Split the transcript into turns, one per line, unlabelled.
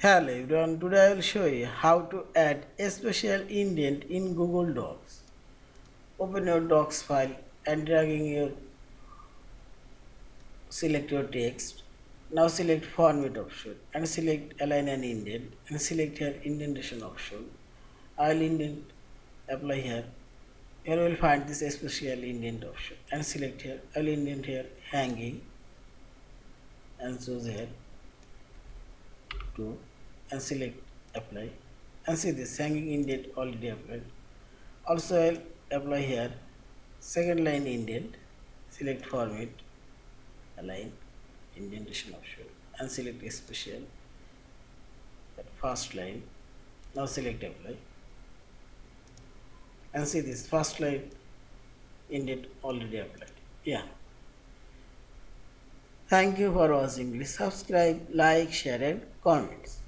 Hello everyone, today I will show you how to add a special indent in Google Docs. Open your Docs file and dragging your select your text. Now select format option and select align and indent and select here indentation option. I will indent apply here. Here you will find this special indent option and select here. I will indent here hanging and choose here to and select apply and see this hanging indent already applied. Also I'll apply here second line indent, select format, align, indentation option and select special at first line. Now select apply and see this first line indent already applied. Yeah. Thank you for watching. Please subscribe, like, share and comments.